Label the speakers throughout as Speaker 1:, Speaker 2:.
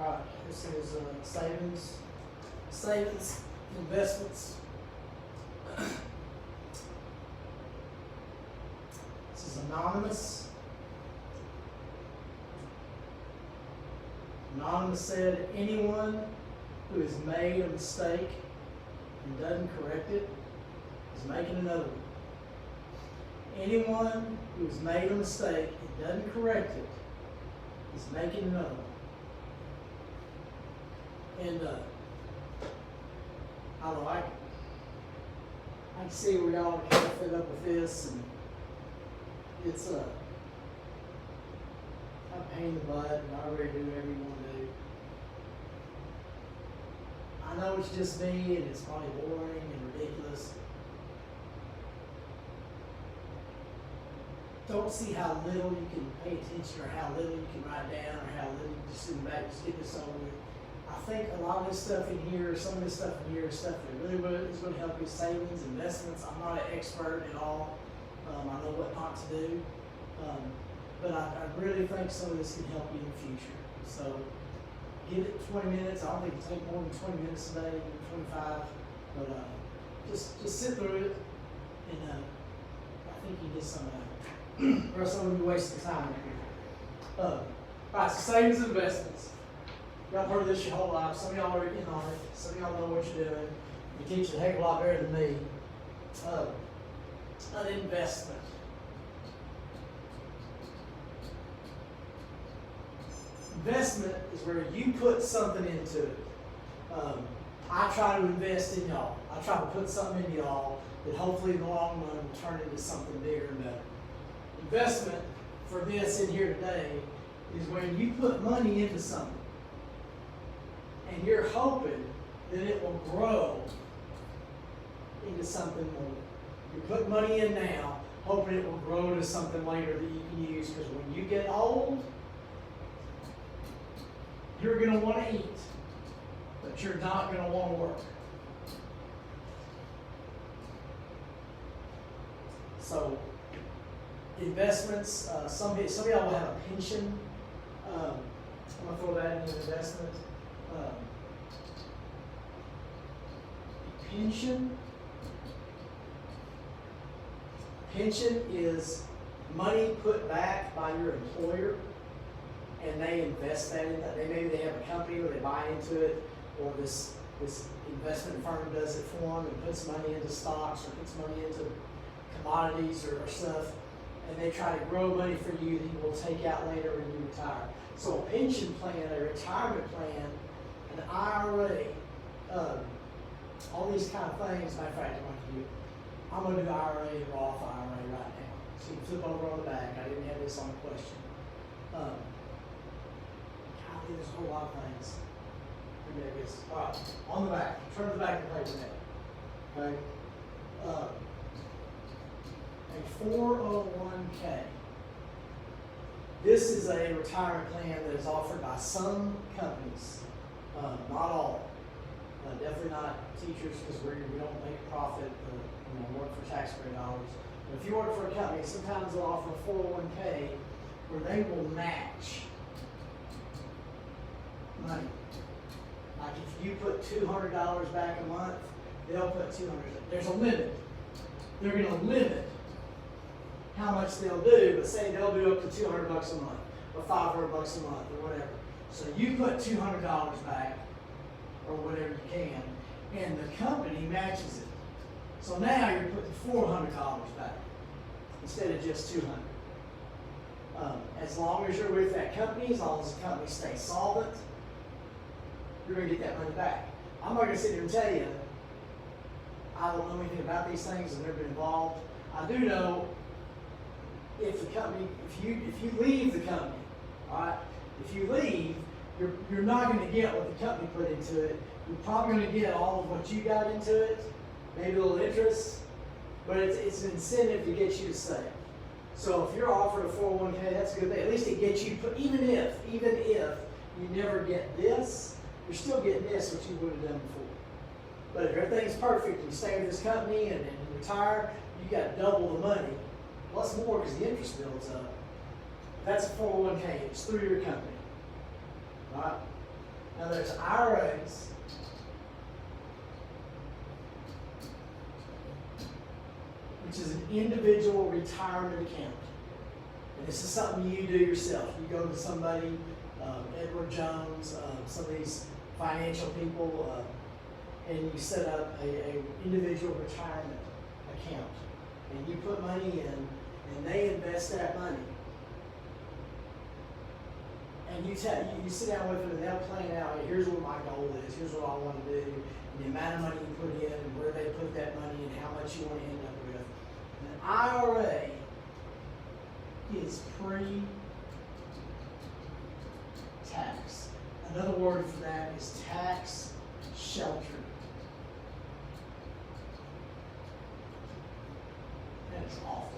Speaker 1: Alright, this is savings, investments. This is anonymous. Anonymous said, anyone who has made a mistake and doesn't correct it is making another one. Anyone who has made a mistake and doesn't correct it is making another one. And I don't know, I can see where y'all are kind of fed up with this, and it's a pain in the butt, and I already do whatever you want to do. I know it's just me, and it's probably boring and ridiculous. Don't see how little you can pay attention, or how little you can write down, or how little you can just sit back and just get this over with. I think a lot of this stuff in here, some of this stuff in here is stuff that really is going to help you. Savings, investments. I'm not an expert at all. I know what not to do. But I really think some of this can help you in the future. So give it 20 minutes. I don't think it'll take more than 20 minutes a day, 25. But just sit through it, and I think you get some of that. Or else I'm going to be wasting time up here. All right, so savings and investments. Y'all heard this your whole life. Some of y'all are in on it. Some of y'all know what you're doing. You teach it a heck of a lot better than me. An investment. Investment is where you put something into it. I try to invest in y'all. I try to put something in y'all that hopefully in the long run will turn into something bigger and better. Investment for this in here today is when you put money into something and you're hoping that it will grow into something more. You put money in now, hoping it will grow to something later that you can use, because when you get old, you're going to want to eat, but you're not going to want to work. So, investments, some of y'all will have a pension. I'm going to throw that in as investment. Pension is money put back by your employer, and they invest that in that. Maybe they have a company where they buy into it, or this investment firm does it for them and puts money into stocks or puts money into commodities or stuff, and they try to grow money for you that you will take out later when you retire. So a pension plan, a retirement plan, an IRA, all these kind of things. Matter of fact, I'm going to do IRA and Roth IRA right now. So you can flip over on the back. I didn't have this on the question. Golly, there's a whole lot of things. All right, on the back. Turn to the back of the page now. Okay. A 401k. This is a retirement plan that is offered by some companies, not all. Definitely not teachers, because we don't make a profit, work for taxpayer dollars. But if you work for a company, sometimes they'll offer a 401k where they will match money. Like if you put $200 back a month, they'll put $200. There's a limit. They're going to limit how much they'll do, but say they'll do up to $200 a month, or $500 a month, or whatever. So you put $200 back, or whatever you can, and the company matches it. So now you're putting $400 back instead of just $200. As long as you're with that company, as long as the company stays solvent, you're going to get that money back. I'm not going to sit here and tell you I don't know anything about these things. I've never been involved. I do know if the company, if you leave the company, all right, if you leave, you're not going to get what the company put into it. You're probably going to get all of what you got into it, maybe a little interest, but it's an incentive to get you to stay. So if you're offered a 401k, that's a good thing. At least it gets you, even if you never get this, you're still getting this, what you would have done before. But if everything's perfect, you stay with this company and you retire, you got double the money, plus more because the interest builds up. That's a 401k. It's through your company. Right? Now there's IRAs, which is an individual retirement account. And this is something you do yourself. You go to somebody, Edward Jones, some of these financial people, and you set up a individual retirement account. And you put money in, and they invest that money. And you sit down with them, and they'll plan out, here's what my goal is, here's what I want to do, and the amount of money you put in, and where they put that money, and how much you want to end up with. An IRA is pre-tax. Another word for that is tax sheltered. That is awful.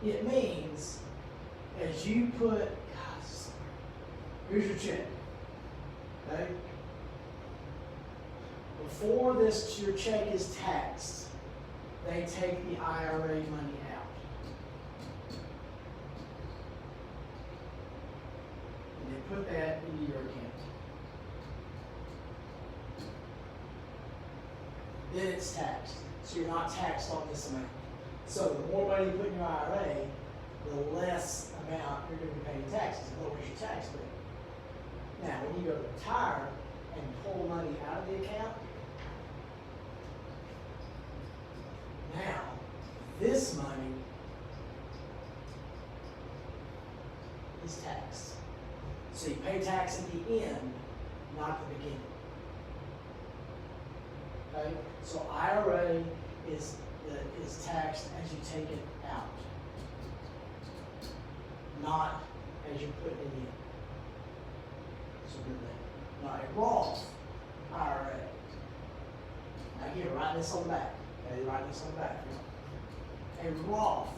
Speaker 1: It means as you put, here's your check, okay? Before your check is taxed, they take the IRA money out. And they put that into your account. Then it's taxed. So you're not taxed on this amount. So the more money you put in your IRA, the less amount you're going to be paying taxes. It lowers your tax bill. Now, when you go to retire and pull money out of the account, now this money is taxed. So you pay tax at the end, not the beginning. Okay? So IRA is taxed as you take it out, not as you put it in. It's a good thing. Now a Roth IRA. Now here, write this on the back. Okay, write this on the back. A Roth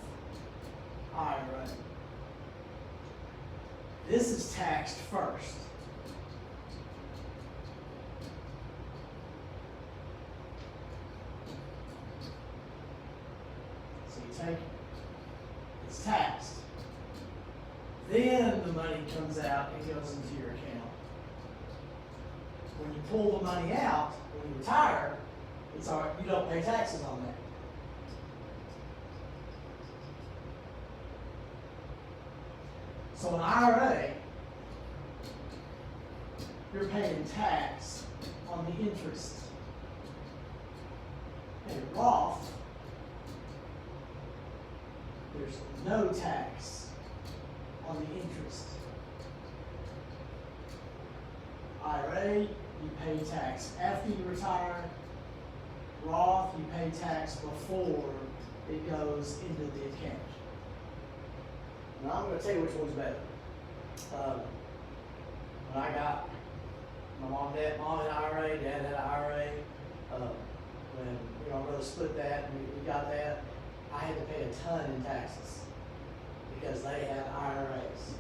Speaker 1: IRA. This is taxed first. Take it. It's taxed. Then the money comes out and goes into your account. When you pull the money out, when you retire, it's all right, you don't pay taxes on that. So an IRA, you're paying tax on the interest. A Roth, there's no tax on the interest. IRA, you pay tax after you retire. Roth, you pay tax before it goes into the account. Now I'm going to tell you which one's better. When I got my mom had an IRA, dad had an IRA. When my brother split that and we got that, I had to pay a ton in taxes because they had IRAs.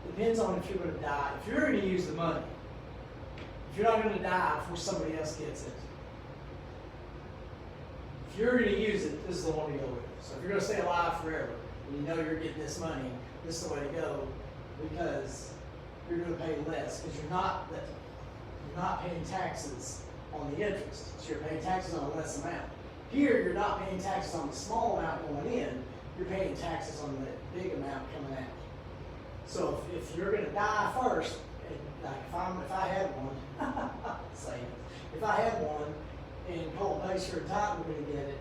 Speaker 1: Depends on if you're going to die. If you're going to use the money, if you're not going to die before somebody else gets it, if you're going to use it, this is the one to go with. So if you're going to stay alive forever, and you know you're getting this money, this is the way to go because you're going to pay less because you're not paying taxes on the interest. So you're paying taxes on a less amount. Here, you're not paying taxes on the small amount going in, you're paying taxes on the big amount coming out. So if you're going to die first, like if I had one, if I had one and Colt pays for a time we're going to get it,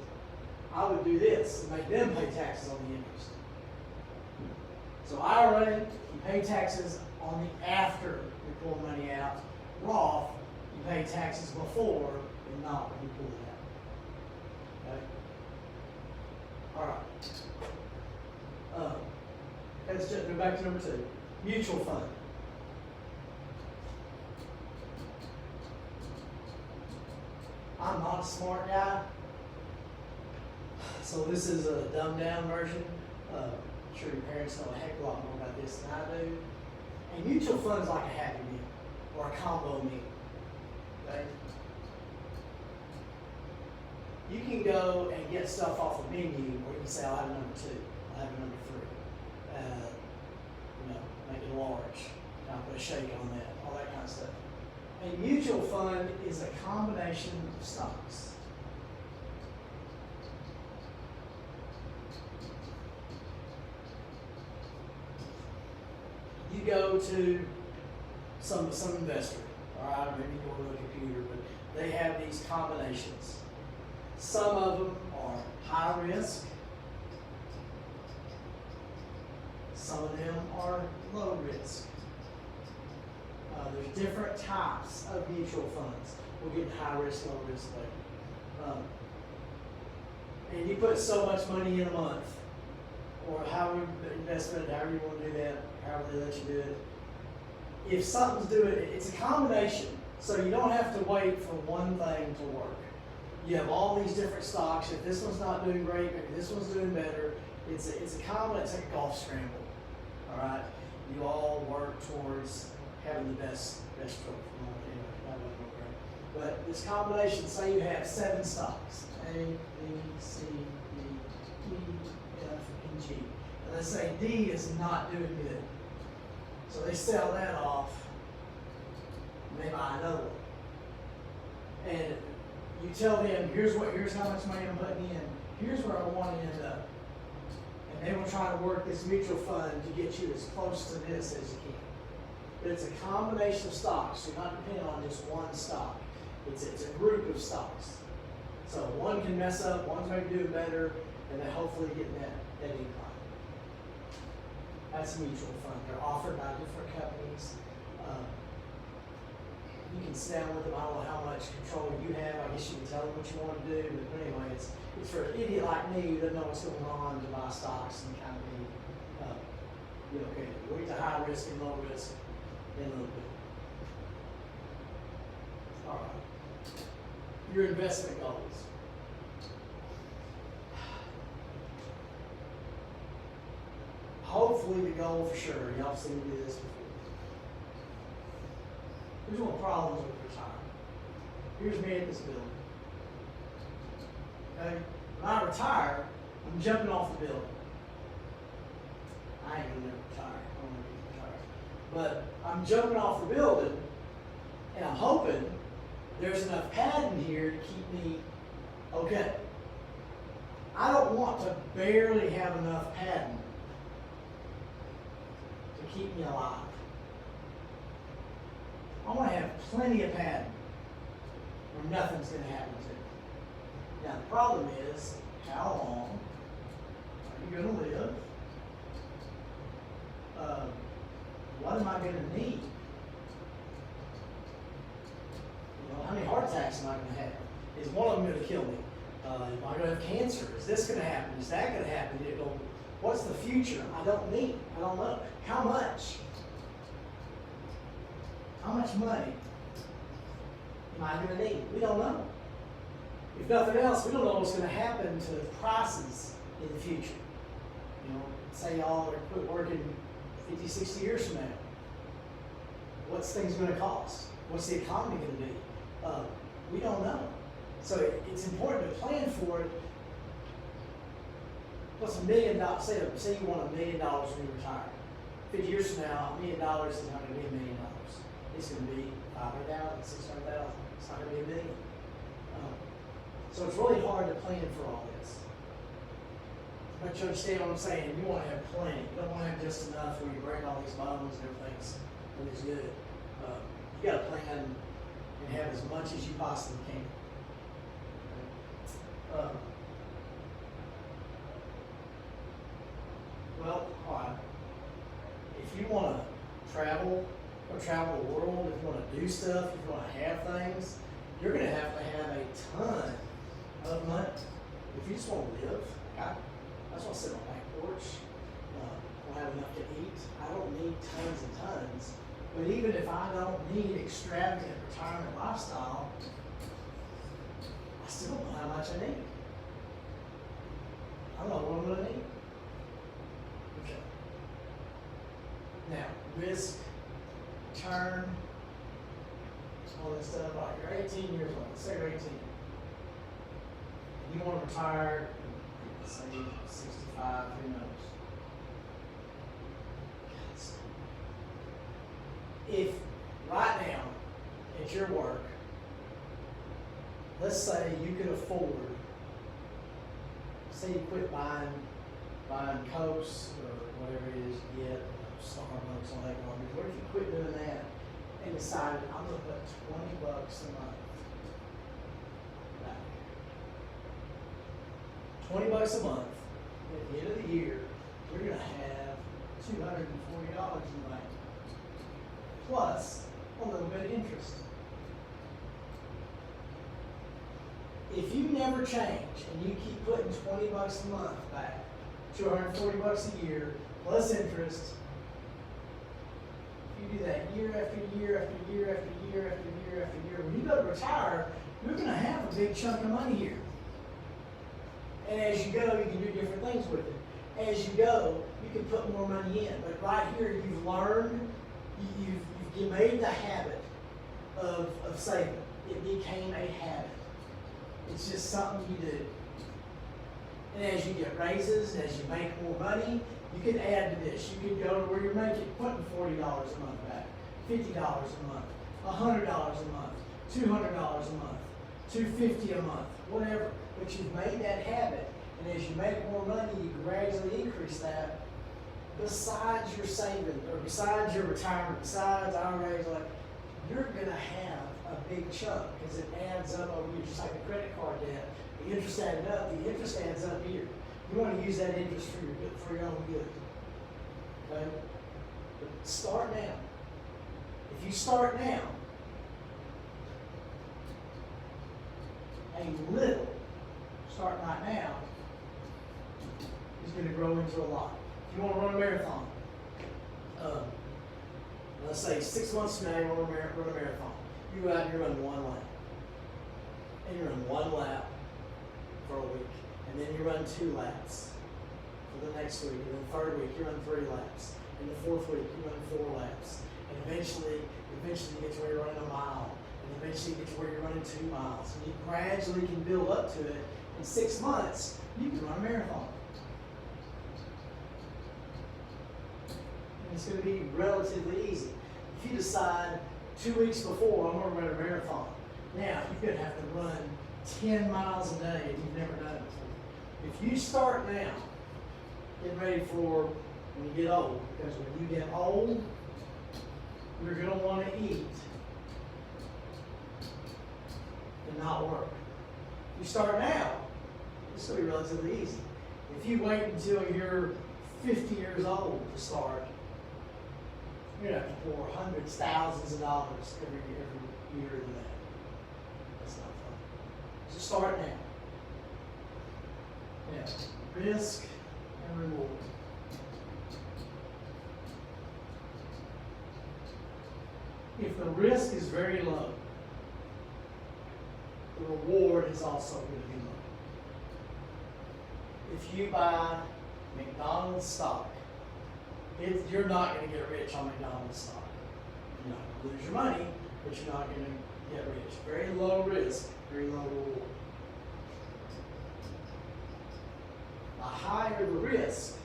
Speaker 1: I would do this and make them pay taxes on the interest. So IRA, you pay taxes on the after you pull money out. Roth, you pay taxes before and not when you pull it out. Okay? All right. Let's just go back to number 2. Mutual fund. I'm not a smart guy, so this is a dumbed down version. I'm sure your parents know a heck of a lot more about this than I do. A mutual fund is like a Happy Meal or a combo meal. Okay? You can go and get stuff off the menu, or you can say, I'll have a number 2, I'll have a number 3. Make it large. I'll put a shake on that, all that kind of stuff. A mutual fund is a combination of stocks. You go to some investor, all right, maybe you go to a computer, but they have these combinations. Some of them are high risk. Some of them are low risk. There's different types of mutual funds. We'll get high risk, low risk later. And you put so much money in a month, or however investment, however you want to do that, however they let you do it. If something's doing it, it's a combination. So you don't have to wait for one thing to work. You have all these different stocks. If this one's not doing great, maybe this one's doing better. It's a combination. It's like a golf scramble. All right. You all work towards having the best stroke. But this combination, say you have 7 stocks, A, B, C, D, E, F, and G. And let's say D is not doing good. So they sell that off, and they buy another one. And you tell them, here's how much money I'm putting in, here's where I want to end up. And they will try to work this mutual fund to get you as close to this as you can. But it's a combination of stocks. You're not depending on just one stock. It's a group of stocks. So one can mess up, one's maybe doing better, and then hopefully getting that income. That's a mutual fund. They're offered by different companies. You can sit down with them. I don't know how much control you have. I guess you can tell them what you want to do. But anyway, it's for an idiot like me who doesn't know what's going on to buy stocks and kind of be okay. We'll get to high risk and low risk in a little bit. All right. Your investment goals. Hopefully the goal for sure, y'all seen me do this before. Here's what problems with retirement. Here's me at this building. Okay? When I retire, I'm jumping off the building. I ain't gonna never retire. I don't want to be retired. But I'm jumping off the building, and I'm hoping there's enough padding here to keep me okay. I don't want to barely have enough padding to keep me alive. I want to have plenty of padding where nothing's going to happen to me. Now the problem is, how long are you going to live? What am I going to need? How many heart attacks am I going to have? Is one of them going to kill me? Am I going to have cancer? Is this going to happen? Is that going to happen? What's the future? I don't need. I don't know. How much? How much money am I going to need? We don't know. If nothing else, we don't know what's going to happen to prices in the future. Say y'all are quit working 50, 60 years from now. What's things going to cost? What's the economy going to be? We don't know. So it's important to plan for it. What's $1 million? Say you want $1 million when you retire. 50 years from now, $1 million is not going to be $1 million. It's going to be $500,000, $600,000. It's not going to be $1 million. So it's really hard to plan for all this. But you understand what I'm saying? You want to have plenty. You don't want to have just enough where you break all these bones and everything's good. You got to plan and have as much as you possibly can. Well, all right. If you want to travel the world, if you want to do stuff, if you want to have things, you're going to have a ton of money. If you just want to live, I just want to sit on my back porch. I don't have enough to eat. I don't need tons and tons. But even if I don't need extravagant retirement lifestyle, I still don't know how much I need. I don't know what I'm going to need. Okay. Now, risk, return, all this stuff. Like you're 18 years old. Let's say you're 18. you want to retire, say 65, who knows? If right now at your work, let's say you could afford, say you quit buying Cokes or whatever it is you get, Starbucks, all that garbage. What if you quit doing that and decided, I'm going to put $20 a month back? $20 a month. At the end of the year, you're going to have $240 in the bank. Plus a little bit of interest. If you never change and you keep putting $20 a month back, $240 a year, plus interest, if you do that year after year after year after year after year after year, when you go to retire, you're going to have a big chunk of money here. And as you go, you can do different things with it. As you go, you can put more money in. But right here, you've learned, you made the habit of saving. It became a habit. It's just something you do. And as you get raises, and as you make more money, you can add to this. You can go to where you're making, putting $40 a month back, $50 a month, $100 a month, $200 a month, $250 a month, whatever. But you've made that habit, and as you make more money, you gradually increase that. Besides your saving, or besides your retirement, besides IRAs, like, you're gonna have a big chunk because it adds up over here, just like a credit card debt. The interest added up, the interest adds up here. You want to use that interest for your own good. Okay? But start now. If you start now, a little, starting right now, is going to grow into a lot. If you want to run a marathon, let's say 6 months from now you want to run a marathon. You go out and you run one lap. And you run one lap for a week. And then you run 2 laps for the next week. And then the third week you run 3 laps. And the fourth week you run 4 laps. And eventually you get to where you're running a mile. And eventually you get to where you're running 2 miles. And you gradually can build up to it. In 6 months, you can run a marathon. It's going to be relatively easy. If you decide 2 weeks before, I'm going to run a marathon. Now, you're going to have to run 10 miles a day and you've never done it before. If you start now, get ready for when you get old. Because when you get old, you're going to want to eat and not work. If you start now, it's going to be relatively easy. If you wait until you're 50 years old to start, you're going to have to pour hundreds, thousands of dollars every year into that. That's not fun. So start now. Yeah. Risk and reward. If the risk is very low, the reward is also going to be low. If you buy McDonald's stock, you're not going to get rich on McDonald's stock. You're not going to lose your money, but you're not going to get rich. Very low risk, very low reward. The higher the risk,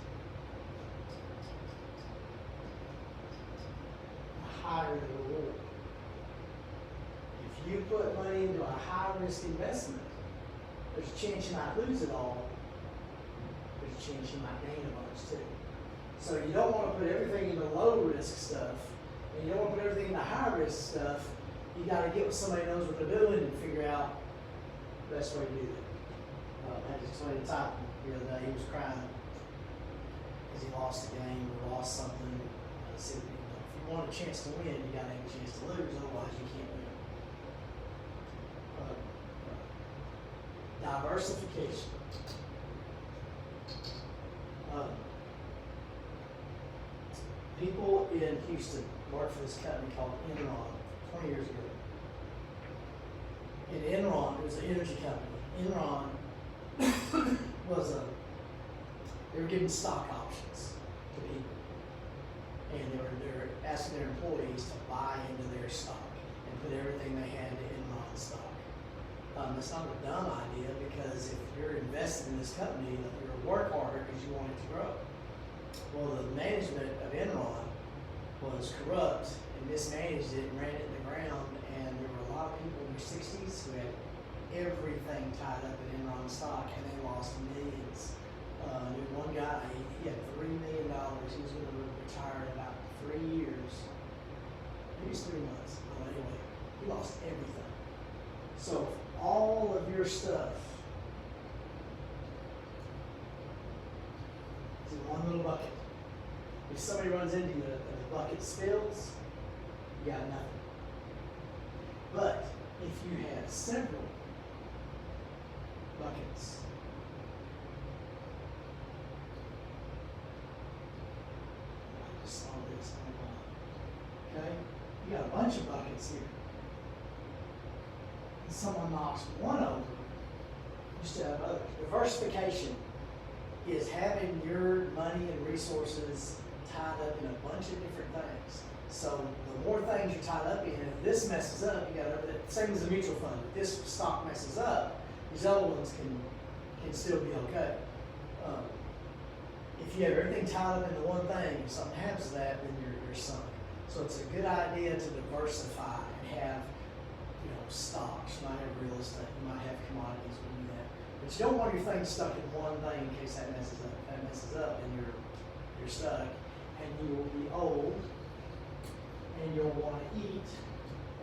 Speaker 1: the higher the reward. If you put money into a high-risk investment, there's a chance you might lose it all. There's a chance you might gain a bunch too. So you don't want to put everything into low-risk stuff, and you don't want to put everything into high-risk stuff. You got to get with somebody who knows what they're doing and figure out the best way to do that. I just explained to Tyler the other day. He was crying because he lost a game or lost something. I said, if you want a chance to win, you got to have a chance to lose. Otherwise, you can't win. Diversification. People in Houston worked for this company called Enron 20 years ago. And Enron, it was an energy company. Enron they were giving stock options to people. And they were asking their employees to buy into their stock and put everything they had into Enron stock. The it's not a dumb idea, because if you're invested in this company, you're gonna work harder because you want it to grow. Well, the management of Enron was corrupt and mismanaged it and ran it in the ground, and there were a lot of people in their 60s who had everything tied up in Enron stock, and they lost millions. There was one guy, he had $3 million. He was going to retire in about 3 years. Maybe it's 3 months. Well, anyway, he lost everything. So all of your stuff is in one little bucket. If somebody runs into you and the bucket spills, you got nothing. But if you have several buckets, I just saw this online. Okay? You got a bunch of buckets here. And someone knocks one over, you still have others. Diversification is having your money and resources tied up in a bunch of different things. So the more things you're tied up in, if this messes up, you got everything. Same as a mutual fund. If this stock messes up, these other ones can still be okay. If you have everything tied up into one thing, if something happens to that, then you're sunk. So it's a good idea to diversify and have, stocks. You might have real estate, you might have commodities, we do that. But you don't want your thing stuck in one thing in case that messes up. If that messes up, then you're stuck, and you will be old, and you'll want to eat,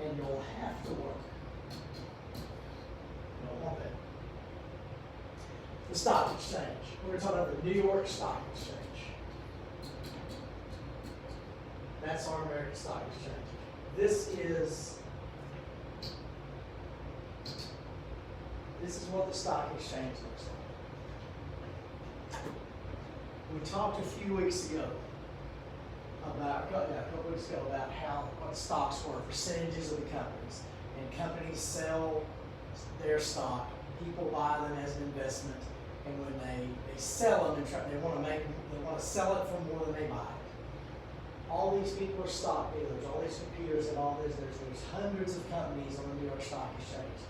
Speaker 1: and you'll have to work. You don't want that. The stock exchange. We're going to talk about the New York Stock Exchange. That's our American Stock Exchange. This is what the stock exchange looks like. We talked a few weeks ago about, a couple weeks ago, about what stocks were, percentages of the companies. And companies sell their stock, people buy them as an investment, and when they sell them, they want to sell it for more than they buy it. All these people are stock dealers, all these computers and all this, there's hundreds of companies on the New York Stock Exchange.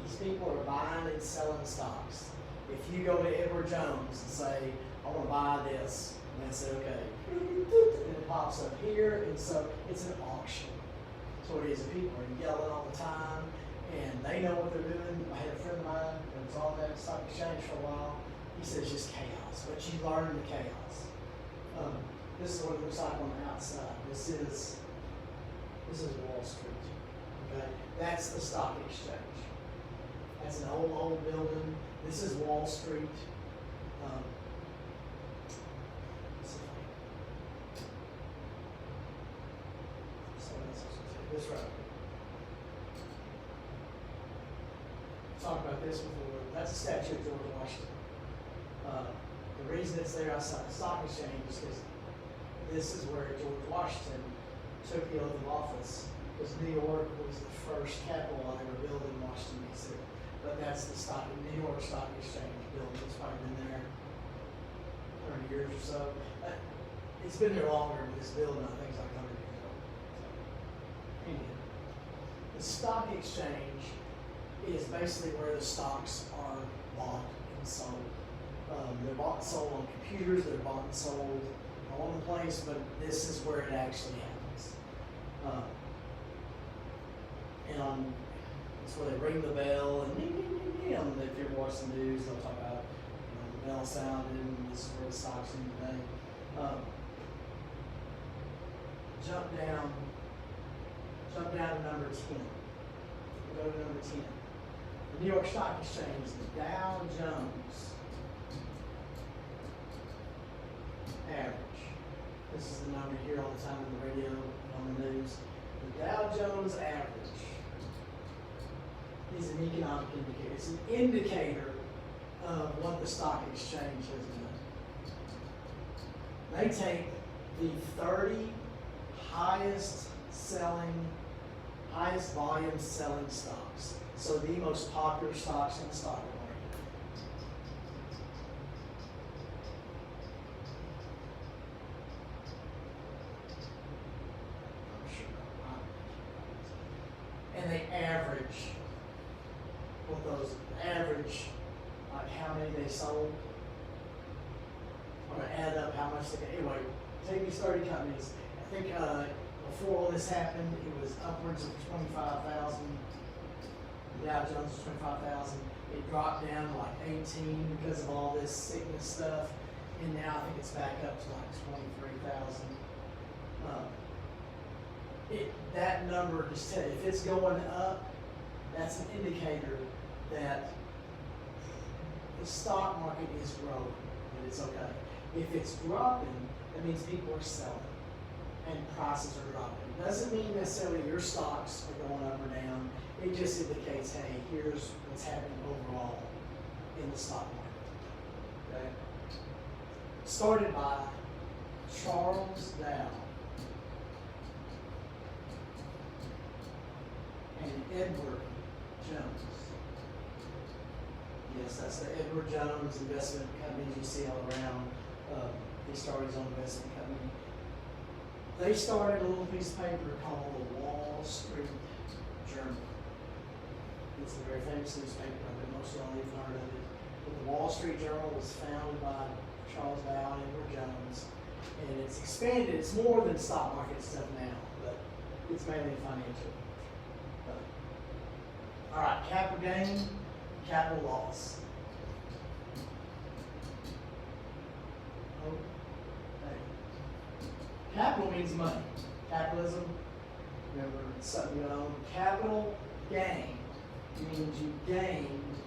Speaker 1: These people are buying and selling stocks. If you go to Edward Jones and say, I want to buy this, and they say, okay, and it pops up here, and so it's an auction. That's what it is. And people are yelling all the time, and they know what they're doing. I had a friend of mine that was on that stock exchange for a while. He said it's just chaos, but you learn the chaos. This is what it looks like on the outside. This is Wall Street. Okay, that's the stock exchange. That's an old building. This is Wall Street. This right. Talked about this before. That's a statue of George Washington. The reason it's there outside the stock exchange is because this is where George Washington took the oath of office, because New York was the first capital while they were building Washington, D.C. But that's the New York Stock Exchange building. It's probably been there 100 years or so. It's been there longer, but this building, I think, is like 100 years old. Anyway, the stock exchange is basically where the stocks are bought and sold. They're bought and sold on computers, they're bought and sold all over the place, but this is where it actually happens. And it's where they ring the bell, and if you're watching the news, they'll talk about the bell sounded, and this is where the stocks are today. Jump down to number 10. We'll go to number 10. The New York Stock Exchange, the Dow Jones average. This is the number here all the time on the radio, on the news. The Dow Jones average is an economic indicator. It's an indicator of what the stock exchange has done. They take the 30 highest volume selling stocks. So the most popular stocks in the stock market. And they average what those average, like how many they sold. I'm gonna add up how much they, anyway, take these 30 companies. I think, before all this happened, it was upwards of 25,000. Dow Jones was 25,000. It dropped down to like 18 because of all this sickness stuff. And now I think it's back up to like 23,000. That number just tell you, if it's going up, that's an indicator that the stock market is growing, and it's okay. If it's dropping, that means people are selling and prices are dropping. It doesn't mean necessarily your stocks are going up or down. It just indicates, hey, here's what's happening overall in the stock market. Okay? Started by Charles Dow and Edward Jones. Yes, that's the Edward Jones investment companies you see all around. He started his own investment company. They started a little piece of paper called the Wall Street Journal. It's a very famous newspaper. I bet most of y'all even heard of it. But the Wall Street Journal was founded by Charles Dow and Edward Jones, and it's expanded. It's more than stock market stuff now, but it's mainly financial. All right, capital gain, capital loss. Okay. Capital means money. Capitalism, remember, it's something you own. Capital gain means you gained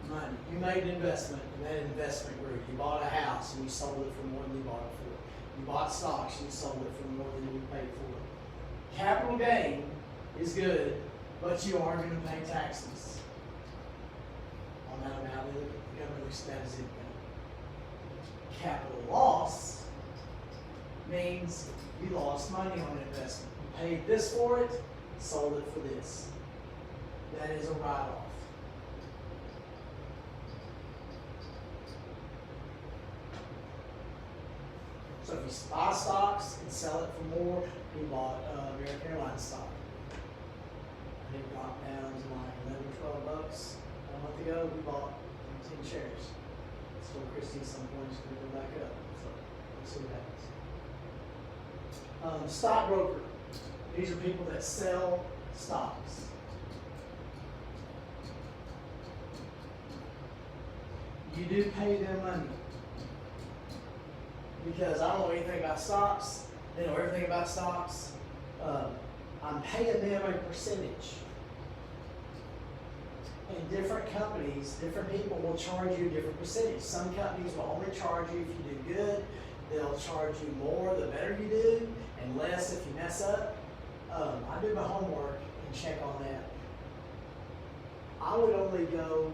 Speaker 1: money. You made an investment, and that investment grew. You bought a house, and you sold it for more than you bought it for. You bought stocks, and you sold it for more than you paid for it. Capital gain is good, but you are going to pay taxes on that amount that the government looks at as income. Capital loss means you lost money on an investment. You paid this for it, sold it for this. That is a write-off. So if you buy stocks and sell it for more, you bought American Airlines stock. And it dropped down to like 11 or 12 bucks a month ago. We bought 10 shares. So Christy at some point is going to go back up. So let's see what happens. Stockbroker. These are people that sell stocks. You do pay them money. Because I don't know anything about stocks. They know everything about stocks. I'm paying them a percentage. And different companies, different people will charge you a different percentage. Some companies will only charge you if you do good. They'll charge you more the better you do, and less if you mess up. I do my homework and check on that. I would only go,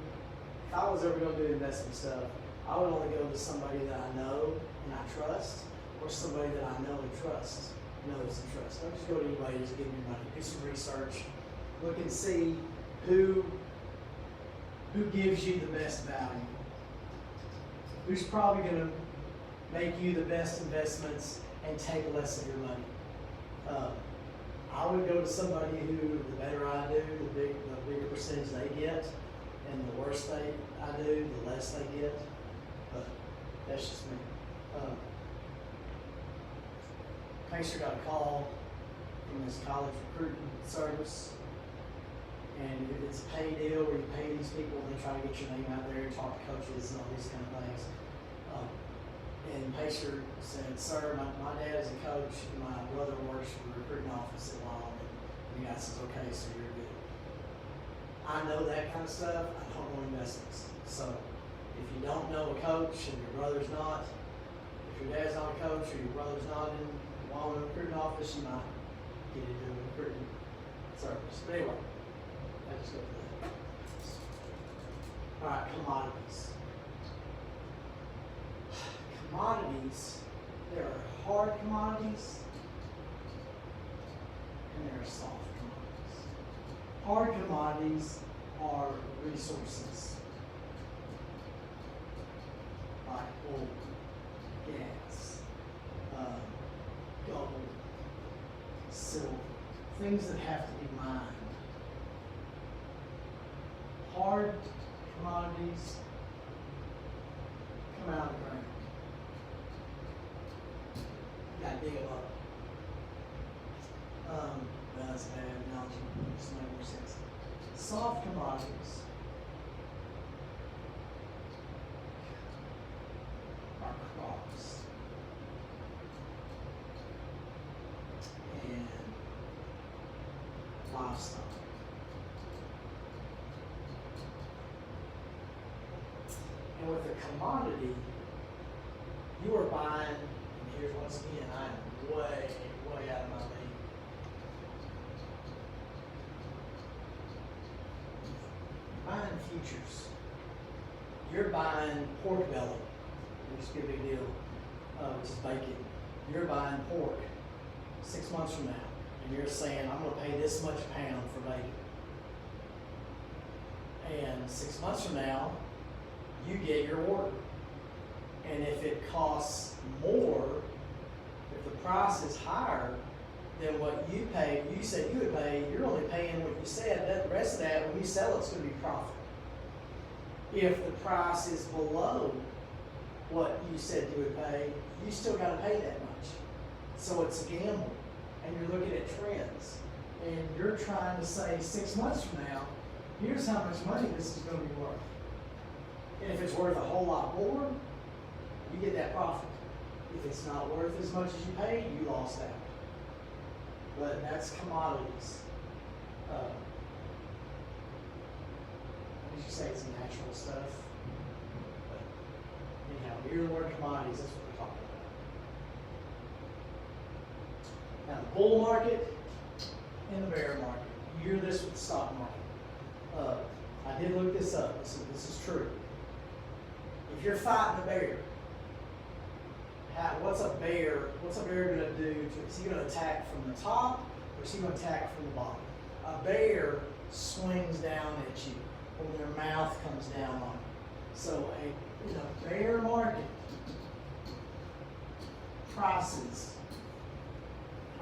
Speaker 1: if I was ever going to do investment stuff, I would only go to somebody that I know and I trust, or somebody that I know and trust, knows and trust. Don't just go to anybody who's giving you money. Do some research. Look and see who gives you the best value. Who's probably going to make you the best investments and take less of your money. I would go to somebody who, the better I do, the bigger percentage they get, and the worse I do, the less they get. But that's just me. Pacer got a call from this college recruiting service, and it's a pay deal where you pay these people and they try to get your name out there and talk to coaches and all these kind of things. And Pacer said, "Sir, my dad is a coach, and my brother works for the recruiting office at Long." And the guy says, "Okay, so you're good." I know that kind of stuff. I don't know investments. So if you don't know a coach and your brother's not, if your dad's not a coach or your brother's not in the recruiting office, you might get into a recruiting service. But anyway, I just go for that. All right, commodities. Commodities, there are hard commodities and there are soft commodities. Hard commodities are resources like oil, gas, gold, silver, things that have to be mined. hard commodities come out of the ground. You gotta dig them up. No, that's a bad analogy. It's not more sense. Soft commodities are crops and livestock. And with a commodity, you are buying, and here's once again, I am way, way out of my league. Buying futures. You're buying pork belly, which is a big deal, which is bacon. You're buying pork 6 months from now, and you're saying, I'm going to pay this much a pound for bacon. And 6 months from now, you get your order. And if it costs more, if the price is higher than what you paid, you said you would pay, you're only paying what you said. The rest of that, when you sell it's going to be profit. If the price is below what you said you would pay, you still got to pay that much. So it's a gamble. And you're looking at trends. And you're trying to say 6 months from now, here's how much money this is going to be worth. And if it's worth a whole lot more, you get that profit. If it's not worth as much as you paid, you lost out. But that's commodities. What did you say? It's natural stuff. But anyhow, you hear the word commodities, that's what we're talking about. Now, the bull market and the bear market. You hear this with the stock market. I did look this up. This is true. If you're fighting a bear, what's a bear going to do? Is he going to attack from the top, or is he going to attack from the bottom? A bear swings down at you, or their mouth comes down on you. So in a bear market, prices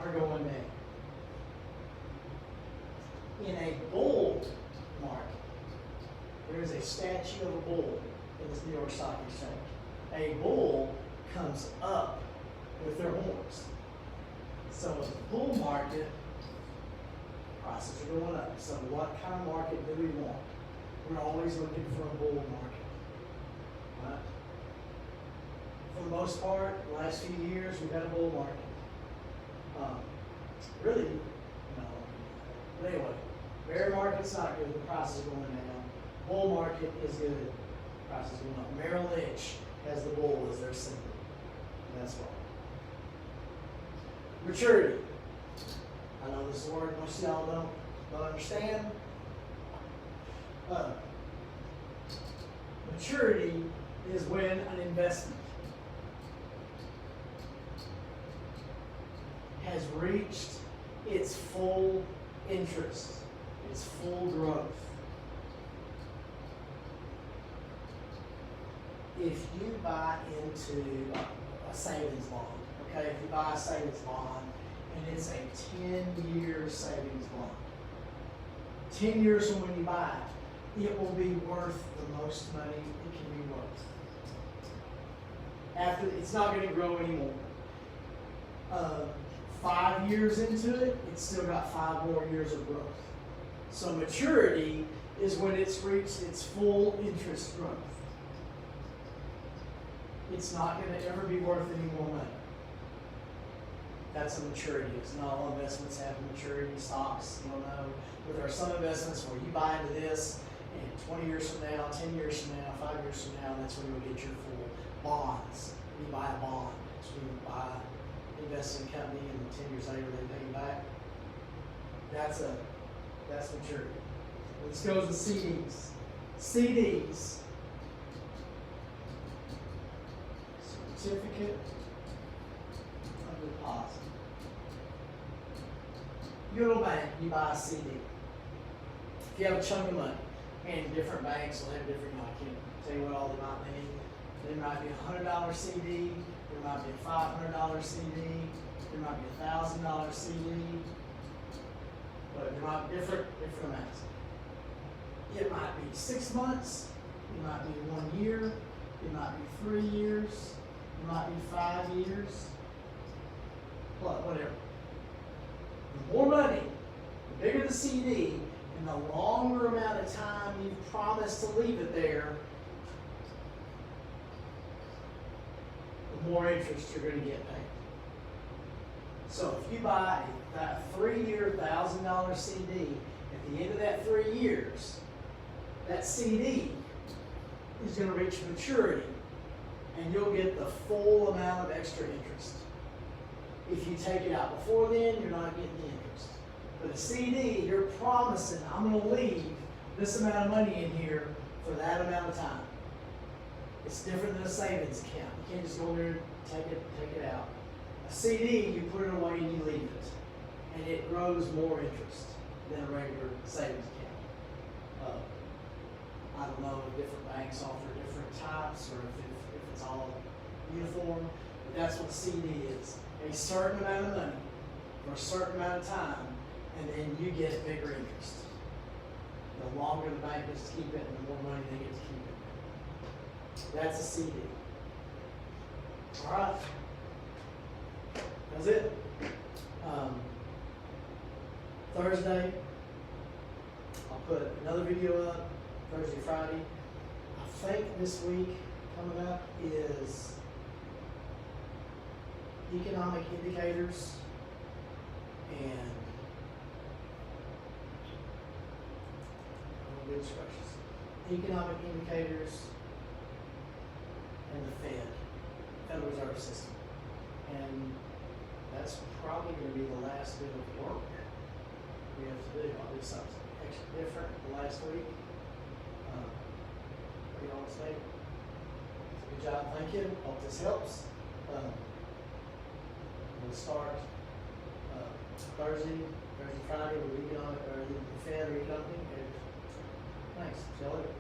Speaker 1: are going down. In a bull market, there is a statue of a bull in this New York Stock Exchange. A bull comes up with their horns. So in the bull market, prices are going up. So what kind of market do we want? We're always looking for a bull market. Right? For the most part, the last few years, we've had a bull market. Really, no. But anyway, bear market's not good, the price is going down. Bull market is good, price is going up. Merrill Lynch has the bull as their symbol. And that's why. Maturity. I know this word most of y'all don't understand. Maturity is when an investment has reached its full interest, its full growth. If you buy into a savings bond, okay, if you buy a savings bond and it's a 10-year savings bond, 10 years from when you buy it, it will be worth the most money it can be worth. After, it's not going to grow anymore. 5 years into it, it's still got 5 more years of growth. So maturity is when it's reached its full interest growth. It's not going to ever be worth any more money. That's a maturity. It's not all investments have maturity. Stocks, you don't know. But there are some investments where you buy into this, and 20 years from now, 10 years from now, 5 years from now, that's when you'll get your full bonds. You buy a bond. So you buy, invest in a company, and 10 years later they pay you back. That's maturity. Let's go to CDs. CDs. Certificate of deposit. You go to a bank, you buy a CD. If you have a chunk of money, and different banks will have different, I can't tell you what all they might be. There might be a $100 CD, there might be a $500 CD, there might be a $1,000 CD, but there might be different amounts. It might be 6 months, it might be 1 year, it might be 3 years, it might be 5 years, whatever. The more money, the bigger the CD, and the longer amount of time you've promised to leave it there, the more interest you're going to get paid. So if you buy that 3-year $1,000 CD, at the end of that 3 years, that CD is going to reach maturity, and you'll get the full amount of extra interest. If you take it out before then, you're not getting the interest. But a CD, you're promising, I'm going to leave this amount of money in here for that amount of time. It's different than a savings account. You can't just go in there and take it out. A CD, you put it away and you leave it. And it grows more interest than a regular savings account. I don't know if different banks offer different types or if it's all uniform, but that's what a CD is. A certain amount of money for a certain amount of time, and then you get bigger interest. The longer the bank gets to keep it, and the more money they get to keep it. That's a CD. All right. That's it. Thursday, I'll put another video up, Thursday, Friday. I think this week coming up is economic indicators and good instructions. Economic indicators and the Federal Reserve System. And that's probably going to be the last bit of work we have to do. I'll do something extra different the last week. Pretty honest statement. Good job, thank you. Hope this helps. We'll start Thursday, Friday with economic, or the Fed or economic indicators. Thanks. See you later.